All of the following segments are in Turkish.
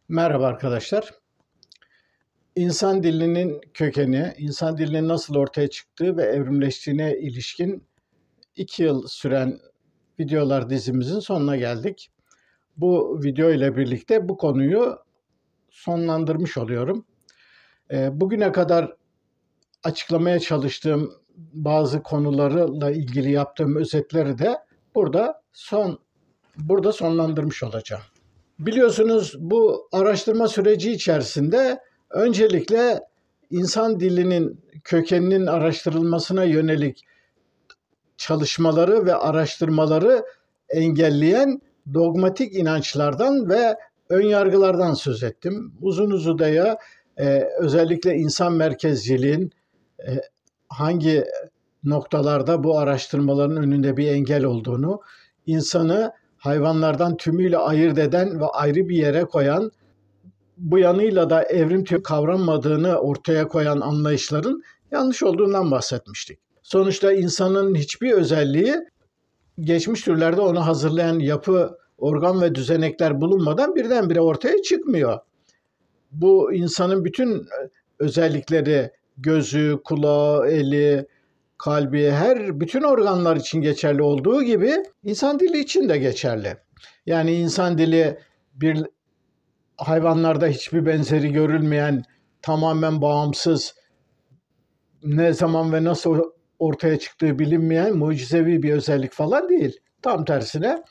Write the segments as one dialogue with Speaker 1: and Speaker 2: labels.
Speaker 1: Merhaba arkadaşlar. İnsan dilinin kökeni, insan dilinin nasıl ortaya çıktığı ve evrimleştiğine ilişkin 2 yıl süren videolar dizimizin sonuna geldik. Bu video ile birlikte bu konuyu sonlandırmış oluyorum. Bugüne kadar açıklamaya çalıştığım bazı konularla ilgili yaptığım özetleri de burada sonlandırmış olacağım. Biliyorsunuz bu araştırma süreci içerisinde öncelikle insan dilinin kökeninin araştırılmasına yönelik çalışmaları ve araştırmaları engelleyen dogmatik inançlardan ve önyargılardan söz ettim. Uzun uzadıya özellikle insan merkezciliğin hangi noktalarda bu araştırmaların önünde bir engel olduğunu, insanı hayvanlardan tümüyle ayırt eden ve ayrı bir yere koyan, bu yanıyla da evrim kavranmadığını ortaya koyan anlayışların yanlış olduğundan bahsetmiştik. Sonuçta insanın hiçbir özelliği geçmiş türlerde onu hazırlayan yapı, organ ve düzenekler bulunmadan birdenbire ortaya çıkmıyor. Bu insanın bütün özellikleri, gözü, kulağı, eli, kalbi, bütün organlar için geçerli olduğu gibi insan dili için de geçerli. Yani insan dili bir hayvanlarda hiçbir benzeri görülmeyen, tamamen bağımsız, ne zaman ve nasıl ortaya çıktığı bilinmeyen mucizevi bir özellik falan değil. Tam tersine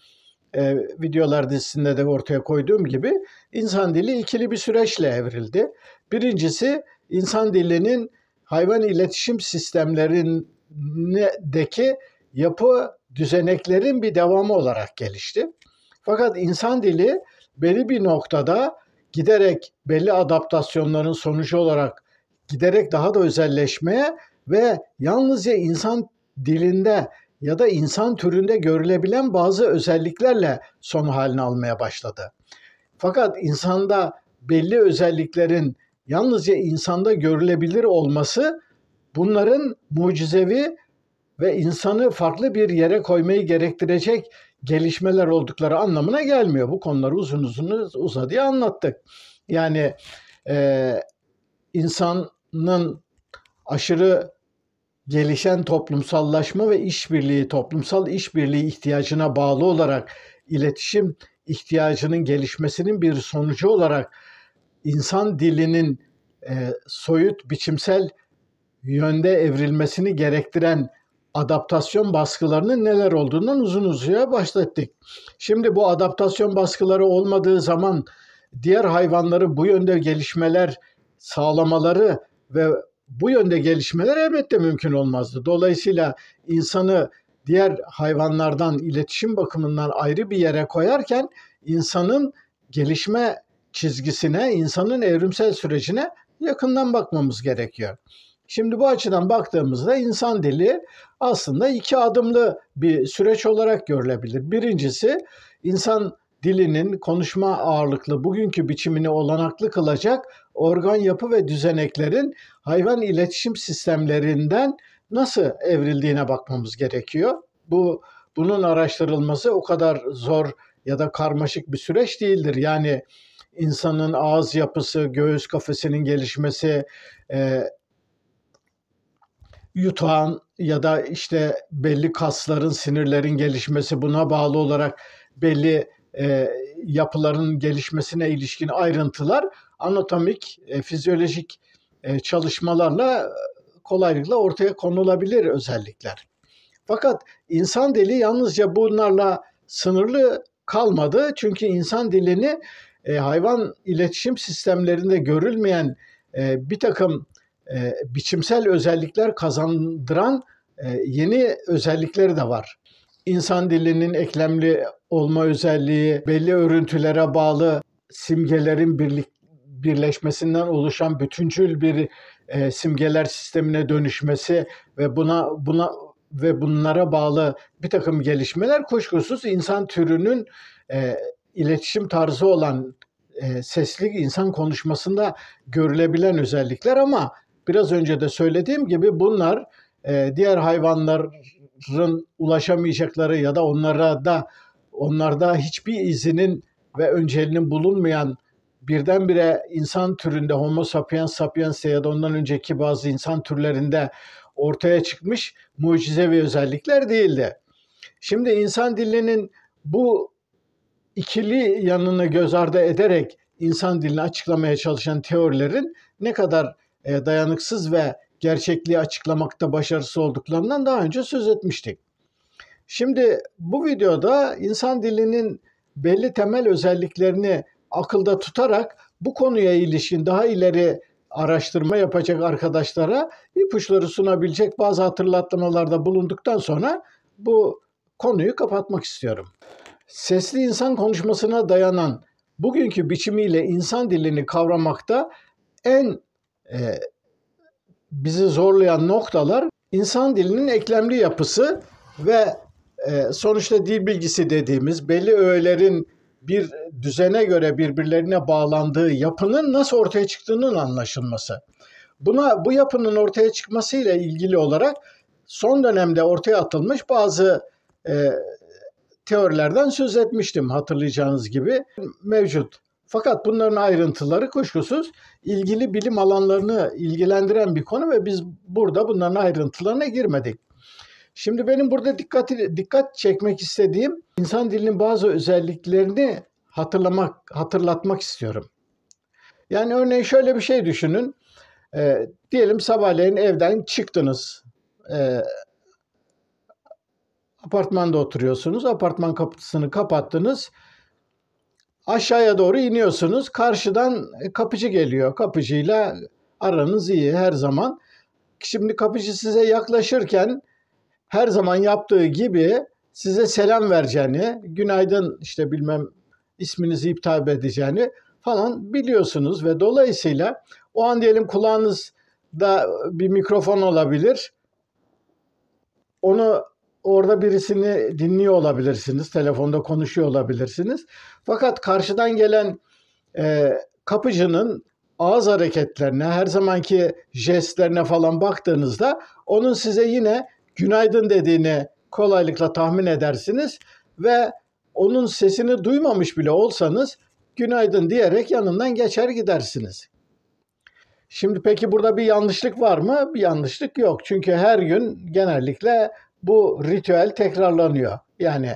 Speaker 1: videolar dizisinde de ortaya koyduğum gibi insan dili ikili bir süreçle evrildi. Birincisi, insan dilinin hayvan iletişim sistemlerindeki yapı düzeneklerin bir devamı olarak gelişti. Fakat insan dili belli bir noktada giderek belli adaptasyonların sonucu olarak giderek daha da özelleşmeye ve yalnızca insan dilinde ya da insan türünde görülebilen bazı özelliklerle son halini almaya başladı. Fakat insanda belli özelliklerin yalnızca insanda görülebilir olması bunların mucizevi ve insanı farklı bir yere koymayı gerektirecek gelişmeler oldukları anlamına gelmiyor. Bu konuları uzun uzadıya anlattık. Yani insanın aşırı gelişen toplumsallaşma ve toplumsal işbirliği ihtiyacına bağlı olarak iletişim ihtiyacının gelişmesinin bir sonucu olarak insan dilinin soyut biçimsel yönde evrilmesini gerektiren adaptasyon baskılarının neler olduğundan uzun uzadıya bahsettik. Şimdi bu adaptasyon baskıları olmadığı zaman diğer hayvanların bu yönde gelişmeler sağlamaları ve bu yönde gelişmeler elbette mümkün olmazdı. Dolayısıyla insanı diğer hayvanlardan iletişim bakımından ayrı bir yere koyarken insanın gelişme çizgisine, insanın evrimsel sürecine yakından bakmamız gerekiyor. Şimdi bu açıdan baktığımızda insan dili aslında 2 adımlı bir süreç olarak görülebilir. Birincisi, insan dilinin konuşma ağırlıklı bugünkü biçimini olanaklı kılacak organ yapı ve düzeneklerin hayvan iletişim sistemlerinden nasıl evrildiğine bakmamız gerekiyor. Bunun araştırılması o kadar zor ya da karmaşık bir süreç değildir. Yani insanın ağız yapısı, göğüs kafesinin gelişmesi, yutağın ya da işte belli kasların, sinirlerin gelişmesi, buna bağlı olarak belli yapıların gelişmesine ilişkin ayrıntılar anatomik, fizyolojik çalışmalarla kolaylıkla ortaya konulabilir özellikler. Fakat insan dili yalnızca bunlarla sınırlı kalmadı. Çünkü insan dilini hayvan iletişim sistemlerinde görülmeyen bir takım biçimsel özellikler kazandıran yeni özellikleri de var. İnsan dilinin eklemli olma özelliği, belli örüntülere bağlı simgelerin birleşmesinden oluşan bütüncül bir simgeler sistemine dönüşmesi ve bunlara bağlı bir takım gelişmeler kuşkusuz insan türünün iletişim tarzı olan sesli insan konuşmasında görülebilen özellikler, ama biraz önce de söylediğim gibi bunlar diğer hayvanların ulaşamayacakları ya da onlarda hiçbir izinin ve öncelinin bulunmayan birdenbire insan türünde Homo sapiens sapiens'e ya da ondan önceki bazı insan türlerinde ortaya çıkmış mucizevi özellikler değildi. Şimdi insan dilinin bu ikili yanını göz ardı ederek insan dilini açıklamaya çalışan teorilerin ne kadar dayanıksız ve gerçekliği açıklamakta başarısız olduklarından daha önce söz etmiştik. Şimdi bu videoda insan dilinin belli temel özelliklerini akılda tutarak bu konuya ilişkin daha ileri araştırma yapacak arkadaşlara ipuçları sunabilecek bazı hatırlatmalarda bulunduktan sonra bu konuyu kapatmak istiyorum. Sesli insan konuşmasına dayanan bugünkü biçimiyle insan dilini kavramakta en bizi zorlayan noktalar insan dilinin eklemli yapısı ve sonuçta dil bilgisi dediğimiz belli öğelerin bir düzene göre birbirlerine bağlandığı yapının nasıl ortaya çıktığının anlaşılması. Bu yapının ortaya çıkmasıyla ilgili olarak son dönemde ortaya atılmış bazı teorilerden söz etmiştim, hatırlayacağınız gibi mevcut. Fakat bunların ayrıntıları kuşkusuz ilgili bilim alanlarını ilgilendiren bir konu ve biz burada bunların ayrıntılarına girmedik. Şimdi benim burada dikkat çekmek istediğim insan dilinin bazı özelliklerini hatırlatmak istiyorum. Yani örneğin şöyle bir şey düşünün. Diyelim sabahleyin evden çıktınız. Apartmanda oturuyorsunuz. Apartman kapısını kapattınız. Aşağıya doğru iniyorsunuz. Karşıdan kapıcı geliyor. Kapıcıyla aranız iyi her zaman. Şimdi kapıcı size yaklaşırken her zaman yaptığı gibi size selam vereceğini, günaydın işte bilmem isminizi hitap edeceğini falan biliyorsunuz ve dolayısıyla o an diyelim kulağınızda bir mikrofon olabilir. Onu orada birisini dinliyor olabilirsiniz, telefonda konuşuyor olabilirsiniz. Fakat karşıdan gelen kapıcının ağız hareketlerine, her zamanki jestlerine falan baktığınızda onun size yine günaydın dediğini kolaylıkla tahmin edersiniz ve onun sesini duymamış bile olsanız günaydın diyerek yanından geçer gidersiniz. Şimdi peki burada bir yanlışlık var mı? Bir yanlışlık yok. Çünkü her gün genellikle bu ritüel tekrarlanıyor. Yani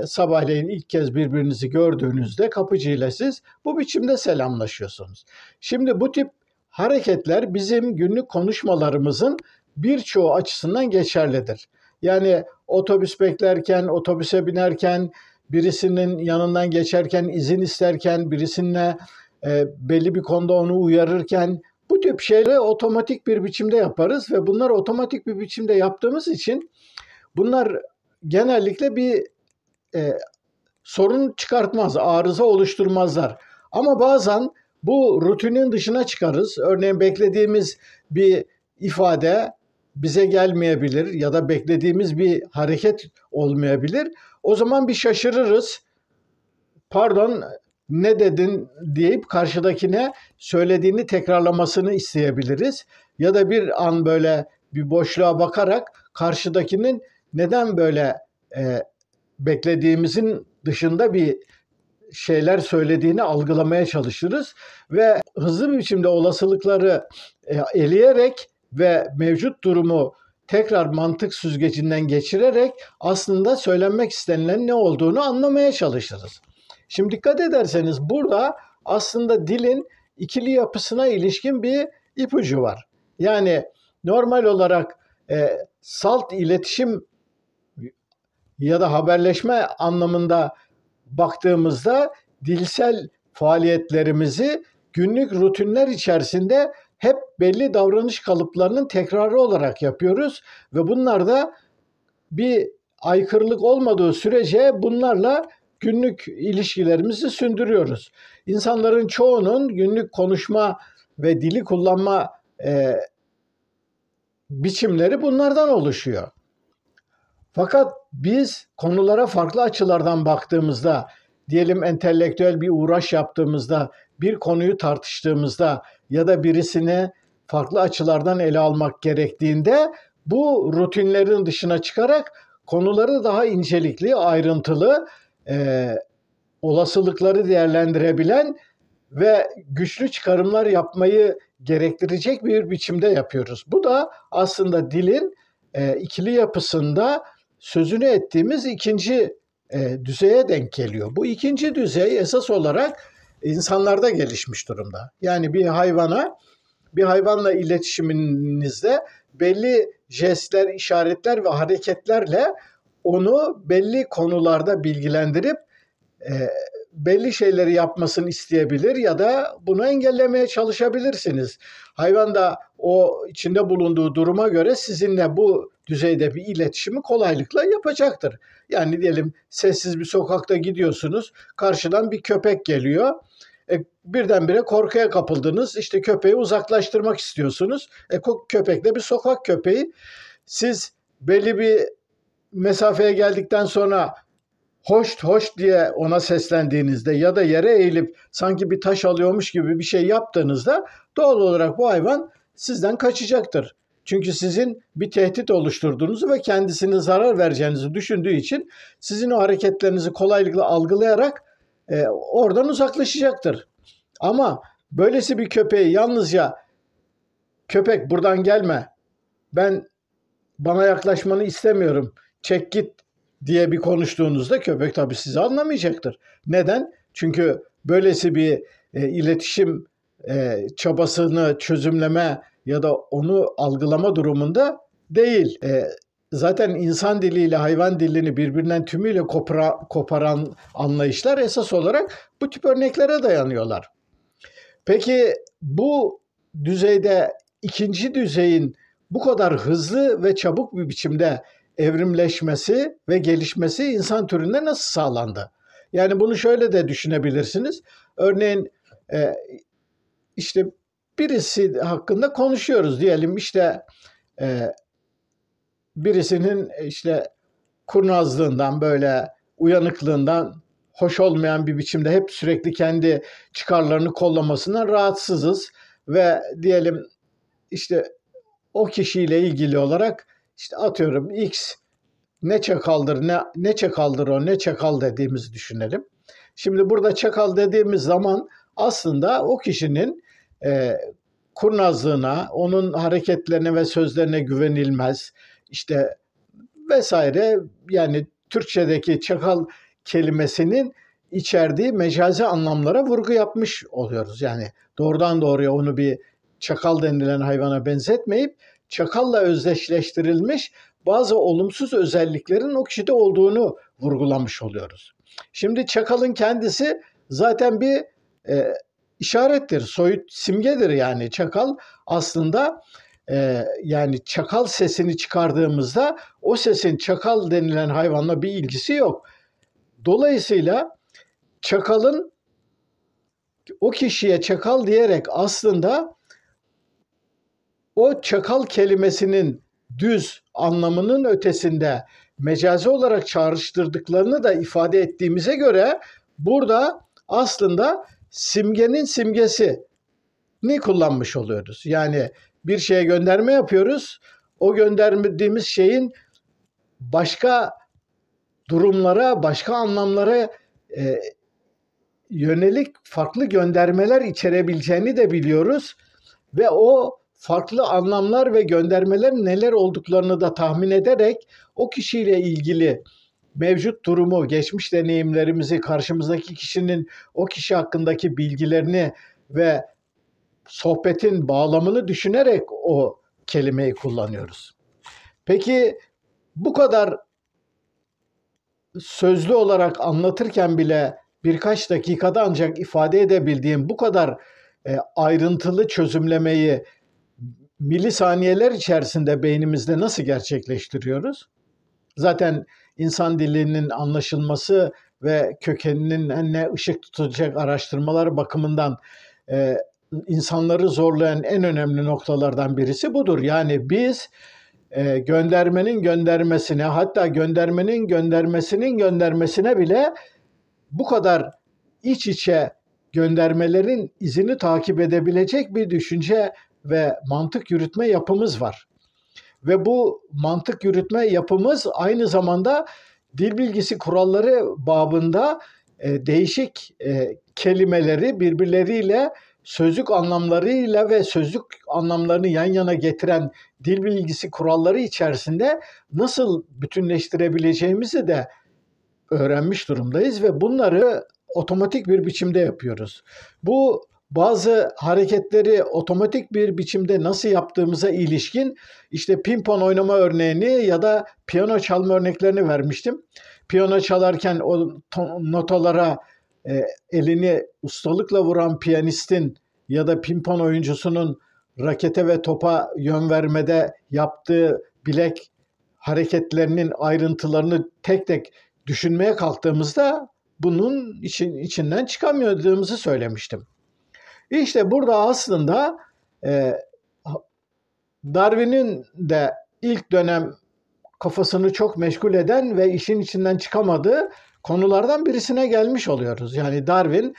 Speaker 1: sabahleyin ilk kez birbirinizi gördüğünüzde kapıcıyla siz bu biçimde selamlaşıyorsunuz. Şimdi bu tip hareketler bizim günlük konuşmalarımızın birçoğu açısından geçerlidir. Yani otobüs beklerken, otobüse binerken, birisinin yanından geçerken, izin isterken, birisinle belli bir konuda onu uyarırken bu tip şeyleri otomatik bir biçimde yaparız ve bunları otomatik bir biçimde yaptığımız için bunlar genellikle bir sorun çıkartmaz, arıza oluşturmazlar. Ama bazen bu rutinin dışına çıkarız. Örneğin beklediğimiz bir ifade bize gelmeyebilir ya da beklediğimiz bir hareket olmayabilir. O zaman bir şaşırırız. Pardon, ne dedin deyip karşıdakine söylediğini tekrarlamasını isteyebiliriz. Ya da bir an böyle bir boşluğa bakarak karşıdakinin neden böyle beklediğimizin dışında bir şeyler söylediğini algılamaya çalışırız ve hızlı bir biçimde olasılıkları eleyerek ve mevcut durumu tekrar mantık süzgecinden geçirerek aslında söylenmek istenilen ne olduğunu anlamaya çalışırız. Şimdi dikkat ederseniz burada aslında dilin ikili yapısına ilişkin bir ipucu var. Yani normal olarak salt iletişim ya da haberleşme anlamında baktığımızda dilsel faaliyetlerimizi günlük rutinler içerisinde hep belli davranış kalıplarının tekrarı olarak yapıyoruz ve bunlarda bir aykırılık olmadığı sürece bunlarla günlük ilişkilerimizi sürdürüyoruz. İnsanların çoğunun günlük konuşma ve dili kullanma biçimleri bunlardan oluşuyor. Fakat biz konulara farklı açılardan baktığımızda, diyelim entelektüel bir uğraş yaptığımızda, bir konuyu tartıştığımızda ya da birisini farklı açılardan ele almak gerektiğinde bu rutinlerin dışına çıkarak konuları daha incelikli, ayrıntılı, olasılıkları değerlendirebilen ve güçlü çıkarımlar yapmayı gerektirecek bir biçimde yapıyoruz. Bu da aslında dilin ikili yapısında sözünü ettiğimiz ikinci düzeye denk geliyor. Bu ikinci düzey esas olarak insanlarda gelişmiş durumda. Yani bir hayvanla iletişiminizde belli jestler, işaretler ve hareketlerle onu belli konularda bilgilendirip belli şeyleri yapmasını isteyebilir ya da bunu engellemeye çalışabilirsiniz. Hayvan da o içinde bulunduğu duruma göre sizinle bu düzeyde bir iletişimi kolaylıkla yapacaktır. Yani diyelim sessiz bir sokakta gidiyorsunuz, karşıdan bir köpek geliyor. Birdenbire korkuya kapıldınız. İşte köpeği uzaklaştırmak istiyorsunuz. Köpek de bir sokak köpeği. Siz belli bir mesafeye geldikten sonra hoş hoş diye ona seslendiğinizde ya da yere eğilip sanki bir taş alıyormuş gibi bir şey yaptığınızda doğal olarak bu hayvan sizden kaçacaktır. Çünkü sizin bir tehdit oluşturduğunuzu ve kendisine zarar vereceğinizi düşündüğü için sizin o hareketlerinizi kolaylıkla algılayarak oradan uzaklaşacaktır. Ama böylesi bir köpeği yalnızca köpek buradan gelme, bana yaklaşmanı istemiyorum, çek git diye bir konuştuğunuzda köpek tabii sizi anlamayacaktır. Neden? Çünkü böylesi bir iletişim çabasını çözümleme ya da onu algılama durumunda değil. Zaten insan diliyle hayvan dilini birbirinden tümüyle koparan anlayışlar esas olarak bu tip örneklere dayanıyorlar. Peki bu düzeyde ikinci düzeyin bu kadar hızlı ve çabuk bir biçimde evrimleşmesi ve gelişmesi insan türünde nasıl sağlandı? Yani bunu şöyle de düşünebilirsiniz. Örneğin işte birisi hakkında konuşuyoruz diyelim, işte birisinin işte kurnazlığından, böyle uyanıklığından hoş olmayan bir biçimde hep sürekli kendi çıkarlarını kollamasından rahatsızız ve diyelim işte o kişiyle ilgili olarak işte atıyorum X ne çakaldır, ne çakaldır o, ne çakal dediğimizi düşünelim. Şimdi burada çakal dediğimiz zaman aslında o kişinin kurnazlığına, onun hareketlerine ve sözlerine güvenilmez, işte vesaire, yani Türkçedeki çakal kelimesinin içerdiği mecazi anlamlara vurgu yapmış oluyoruz. Yani doğrudan doğruya onu bir çakal denilen hayvana benzetmeyip çakalla özdeşleştirilmiş bazı olumsuz özelliklerin o kişide olduğunu vurgulamış oluyoruz. Şimdi çakalın kendisi zaten bir işarettir, soyut simgedir. Yani çakal aslında yani çakal sesini çıkardığımızda o sesin çakal denilen hayvanla bir ilgisi yok. Dolayısıyla çakalın o kişiye çakal diyerek aslında o çakal kelimesinin düz anlamının ötesinde mecazi olarak çağrıştırdıklarını da ifade ettiğimize göre burada aslında simgenin simgesini kullanmış oluyoruz. Yani bir şeye gönderme yapıyoruz. O gönderdiğimiz şeyin başka durumlara, başka anlamlara yönelik farklı göndermeler içerebileceğini de biliyoruz. Ve o farklı anlamlar ve göndermelerin neler olduklarını da tahmin ederek o kişiyle ilgili mevcut durumu, geçmiş deneyimlerimizi, karşımızdaki kişinin o kişi hakkındaki bilgilerini ve sohbetin bağlamını düşünerek o kelimeyi kullanıyoruz. Peki bu kadar sözlü olarak anlatırken bile birkaç dakikada ancak ifade edebildiğim bu kadar ayrıntılı çözümlemeyi milisaniyeler içerisinde beynimizde nasıl gerçekleştiriyoruz? Zaten insan dilinin anlaşılması ve kökeninin ne ışık tutacak araştırmalar bakımından insanları zorlayan en önemli noktalardan birisi budur. Yani biz göndermenin göndermesine, hatta göndermenin göndermesinin göndermesine bile bu kadar iç içe göndermelerin izini takip edebilecek bir düşünce ve mantık yürütme yapımız var. Ve bu mantık yürütme yapımız aynı zamanda dil bilgisi kuralları babında değişik kelimeleri birbirleriyle sözlük anlamlarıyla ve sözlük anlamlarını yan yana getiren dil bilgisi kuralları içerisinde nasıl bütünleştirebileceğimizi de öğrenmiş durumdayız ve bunları otomatik bir biçimde yapıyoruz. Bu bazı hareketleri otomatik bir biçimde nasıl yaptığımıza ilişkin işte pimpon oynama örneğini ya da piyano çalma örneklerini vermiştim. Piyano çalarken o notalara elini ustalıkla vuran piyanistin ya da pimpon oyuncusunun rakete ve topa yön vermede yaptığı bilek hareketlerinin ayrıntılarını tek tek düşünmeye kalktığımızda bunun içinden çıkamadığımızı söylemiştim. İşte burada aslında e, Darwin'in de ilk dönem kafasını çok meşgul eden ve işin içinden çıkamadığı konulardan birisine gelmiş oluyoruz. Yani Darwin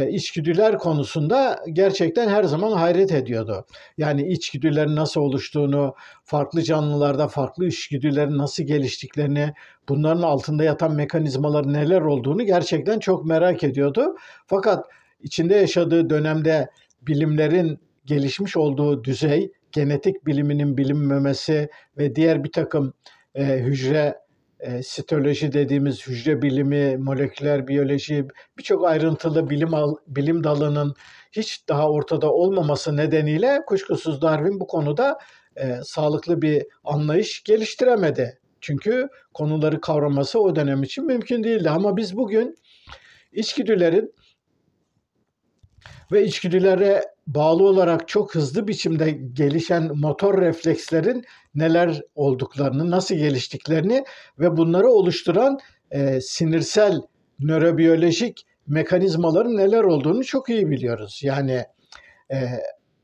Speaker 1: içgüdüler konusunda gerçekten her zaman hayret ediyordu. Yani içgüdülerin nasıl oluştuğunu, farklı canlılarda farklı içgüdülerin nasıl geliştiklerini, bunların altında yatan mekanizmaların neler olduğunu gerçekten çok merak ediyordu. Fakat içinde yaşadığı dönemde bilimlerin gelişmiş olduğu düzey, genetik biliminin bilinmemesi ve diğer bir takım hücre sitoloji dediğimiz hücre bilimi, moleküler biyoloji, birçok ayrıntılı bilim dalının hiç daha ortada olmaması nedeniyle kuşkusuz Darwin bu konuda sağlıklı bir anlayış geliştiremedi. Çünkü konuları kavraması o dönem için mümkün değildi. Ama biz bugün içgüdülerin ve içgüdülere bağlı olarak çok hızlı biçimde gelişen motor reflekslerin neler olduklarını, nasıl geliştiklerini ve bunları oluşturan sinirsel, nörobiyolojik mekanizmaların neler olduğunu çok iyi biliyoruz. Yani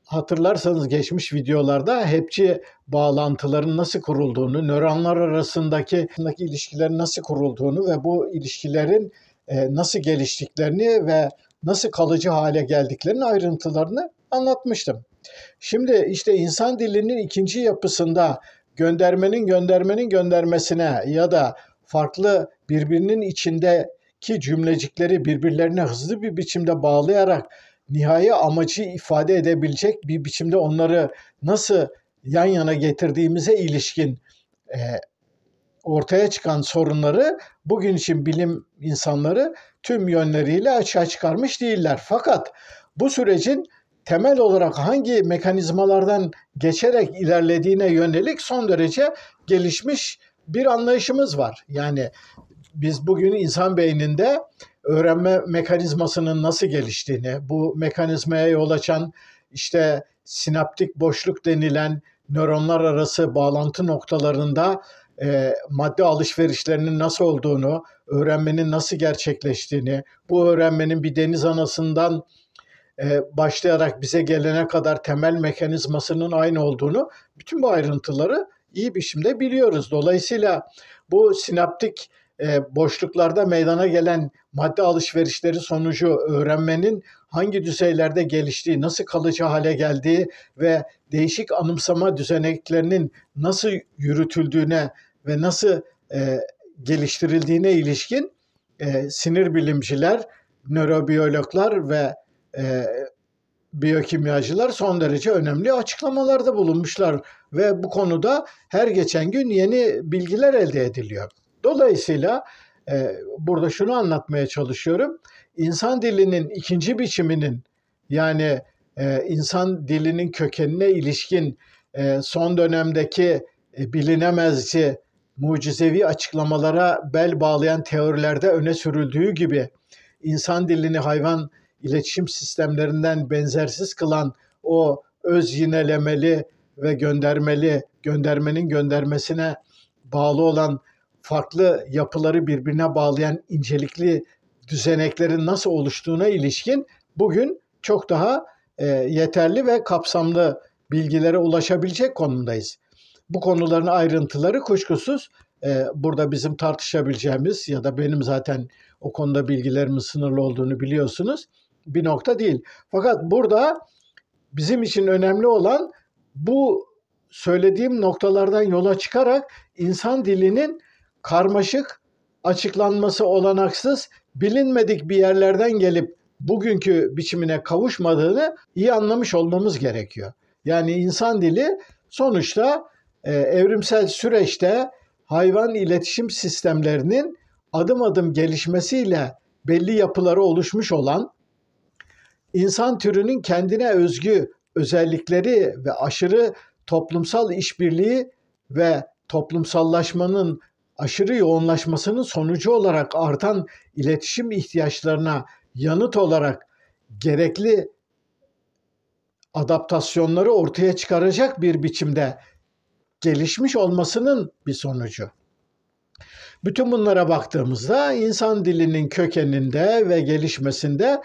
Speaker 1: hatırlarsanız geçmiş videolarda hepçi bağlantıların nasıl kurulduğunu, nöronlar arasındaki ilişkilerin nasıl kurulduğunu ve bu ilişkilerin nasıl geliştiklerini ve nasıl kalıcı hale geldiklerinin ayrıntılarını anlatmıştım. Şimdi işte insan dilinin ikinci yapısında göndermenin göndermesine ya da farklı birbirinin içindeki cümlecikleri birbirlerine hızlı bir biçimde bağlayarak nihai amacı ifade edebilecek bir biçimde onları nasıl yan yana getirdiğimize ilişkin ortaya çıkan sorunları bugün için bilim insanları tüm yönleriyle açığa çıkarmış değiller. Fakat bu sürecin temel olarak hangi mekanizmalardan geçerek ilerlediğine yönelik son derece gelişmiş bir anlayışımız var. Yani biz bugün insan beyninde öğrenme mekanizmasının nasıl geliştiğini, bu mekanizmaya yol açan işte sinaptik boşluk denilen nöronlar arası bağlantı noktalarında madde alışverişlerinin nasıl olduğunu, öğrenmenin nasıl gerçekleştiğini, bu öğrenmenin bir deniz anasından başlayarak bize gelene kadar temel mekanizmasının aynı olduğunu, bütün bu ayrıntıları iyi biçimde biliyoruz. Dolayısıyla bu sinaptik boşluklarda meydana gelen madde alışverişleri sonucu öğrenmenin hangi düzeylerde geliştiği, nasıl kalıcı hale geldiği ve değişik anımsama düzeneklerinin nasıl yürütüldüğüne ve nasıl geliştirildiğine ilişkin sinir bilimciler, nörobiyologlar ve biyokimyacılar son derece önemli açıklamalarda bulunmuşlar ve bu konuda her geçen gün yeni bilgiler elde ediliyor. Dolayısıyla burada şunu anlatmaya çalışıyorum. İnsan dilinin ikinci biçiminin yani insan dilinin kökenine ilişkin son dönemdeki bilinemezci, mucizevi açıklamalara bel bağlayan teorilerde öne sürüldüğü gibi insan dilini hayvan iletişim sistemlerinden benzersiz kılan o öz yinelemeli ve göndermenin göndermesine bağlı olan farklı yapıları birbirine bağlayan incelikli düzeneklerin nasıl oluştuğuna ilişkin bugün çok daha yeterli ve kapsamlı bilgilere ulaşabilecek konumdayız. Bu konuların ayrıntıları kuşkusuz burada bizim tartışabileceğimiz ya da benim zaten o konuda bilgilerimin sınırlı olduğunu biliyorsunuz bir nokta değil. Fakat burada bizim için önemli olan bu söylediğim noktalardan yola çıkarak insan dilinin karmaşık açıklanması olanaksız, bilinmedik bir yerlerden gelip bugünkü biçimine kavuşmadığını iyi anlamış olmamız gerekiyor. Yani insan dili sonuçta evrimsel süreçte hayvan iletişim sistemlerinin adım adım gelişmesiyle belli yapıları oluşmuş olan, insan türünün kendine özgü özellikleri ve aşırı toplumsal işbirliği ve toplumsallaşmanın aşırı yoğunlaşmasının sonucu olarak artan iletişim ihtiyaçlarına yanıt olarak gerekli adaptasyonları ortaya çıkaracak bir biçimde gelişmiş olmasının bir sonucu. Bütün bunlara baktığımızda insan dilinin kökeninde ve gelişmesinde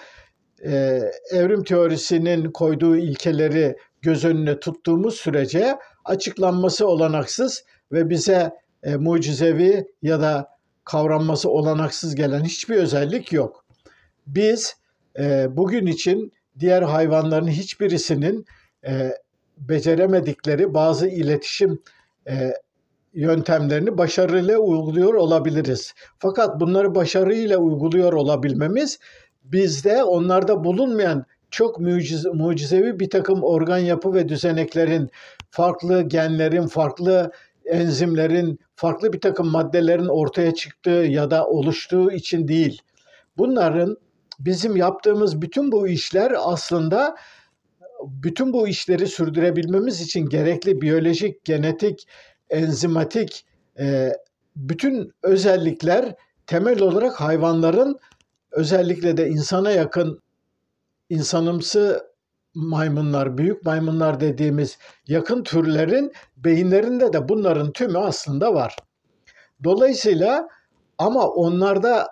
Speaker 1: evrim teorisinin koyduğu ilkeleri göz önüne tuttuğumuz sürece açıklanması olanaksız ve bize mucizevi ya da kavranması olanaksız gelen hiçbir özellik yok. Biz bugün için diğer hayvanların hiçbirisinin beceremedikleri bazı iletişim yöntemlerini başarıyla uyguluyor olabiliriz. Fakat bunları başarıyla uyguluyor olabilmemiz bizde onlarda bulunmayan çok mucizevi bir takım organ yapı ve düzeneklerin, farklı genlerin, farklı enzimlerin, farklı bir takım maddelerin ortaya çıktığı ya da oluştuğu için değil. Bunların bizim yaptığımız bütün bu işler aslında bütün bu işleri sürdürebilmemiz için gerekli biyolojik, genetik, enzimatik bütün özellikler temel olarak hayvanların, özellikle de insana yakın insanımsı maymunlar, büyük maymunlar dediğimiz yakın türlerin beyinlerinde de bunların tümü aslında var. Dolayısıyla ama onlarda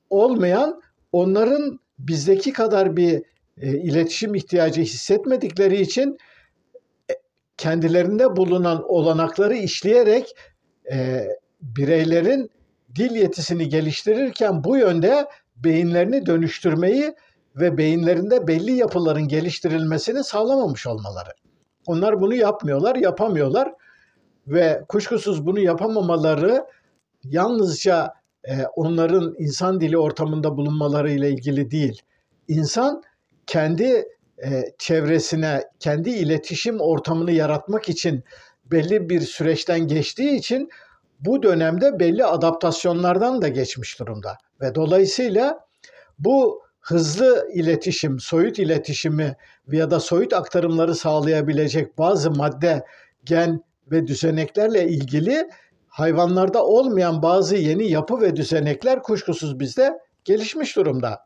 Speaker 1: olmayan, onların bizdeki kadar bir iletişim ihtiyacı hissetmedikleri için kendilerinde bulunan olanakları işleyerek bireylerin dil yetisini geliştirirken bu yönde beyinlerini dönüştürmeyi ve beyinlerinde belli yapıların geliştirilmesini sağlamamış olmaları. Onlar bunu yapmıyorlar, yapamıyorlar ve kuşkusuz bunu yapamamaları yalnızca onların insan dili ortamında bulunmaları ile ilgili değil. İnsan kendi çevresine, kendi iletişim ortamını yaratmak için belli bir süreçten geçtiği için bu dönemde belli adaptasyonlardan da geçmiş durumda. Ve dolayısıyla bu hızlı iletişim, soyut iletişimi ya da soyut aktarımları sağlayabilecek bazı madde, gen ve düzeneklerle ilgili hayvanlarda olmayan bazı yeni yapı ve düzenekler kuşkusuz bizde gelişmiş durumda.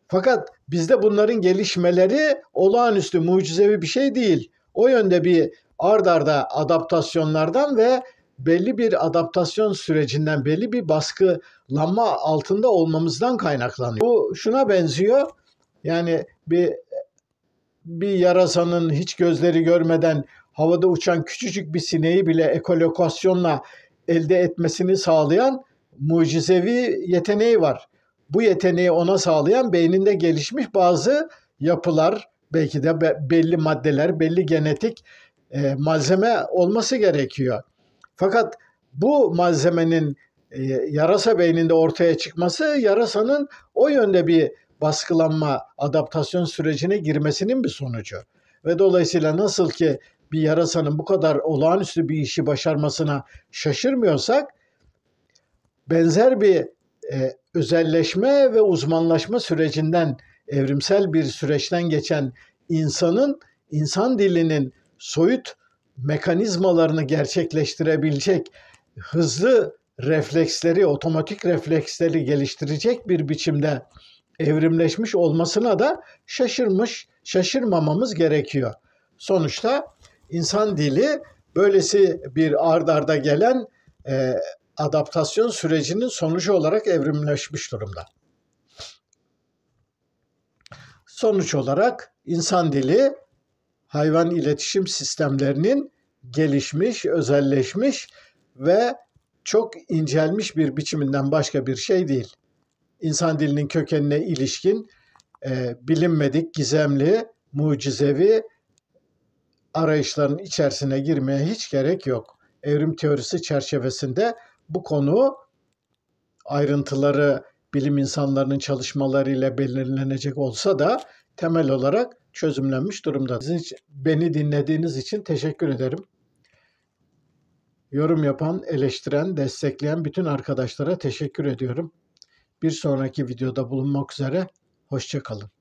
Speaker 1: Fakat bizde bunların gelişmeleri olağanüstü, mucizevi bir şey değil. O yönde bir ard arda adaptasyonlardan ve belli bir adaptasyon sürecinden, belli bir baskılanma altında olmamızdan kaynaklanıyor. Bu şuna benziyor. Yani bir yarasanın hiç gözleri görmeden havada uçan küçücük bir sineği bile ekolokasyonla elde etmesini sağlayan mucizevi yeteneği var. Bu yeteneği ona sağlayan beyninde gelişmiş bazı yapılar, belki de belli maddeler, belli genetik malzeme olması gerekiyor. Fakat bu malzemenin yarasa beyninde ortaya çıkması yarasanın o yönde bir baskılanma, adaptasyon sürecine girmesinin bir sonucu. Ve dolayısıyla nasıl ki bir yarasanın bu kadar olağanüstü bir işi başarmasına şaşırmıyorsak, benzer bir özelleşme ve uzmanlaşma sürecinden, evrimsel bir süreçten geçen insan dilinin soyut mekanizmalarını gerçekleştirebilecek hızlı refleksleri, otomatik refleksleri geliştirecek bir biçimde evrimleşmiş olmasına da şaşırmamamız gerekiyor. Sonuçta insan dili böylesi bir ard arda gelen adaptasyon sürecinin sonucu olarak evrimleşmiş durumda. Sonuç olarak insan dili hayvan iletişim sistemlerinin gelişmiş, özelleşmiş ve çok incelmiş bir biçiminden başka bir şey değil. İnsan dilinin kökenine ilişkin bilinmedik, gizemli, mucizevi arayışların içerisine girmeye hiç gerek yok. Evrim teorisi çerçevesinde bu konu ayrıntıları bilim insanlarının çalışmalarıyla belirlenecek olsa da temel olarak çözümlenmiş durumda. Beni dinlediğiniz için teşekkür ederim. Yorum yapan, eleştiren, destekleyen bütün arkadaşlara teşekkür ediyorum. Bir sonraki videoda bulunmak üzere. Hoşça kalın.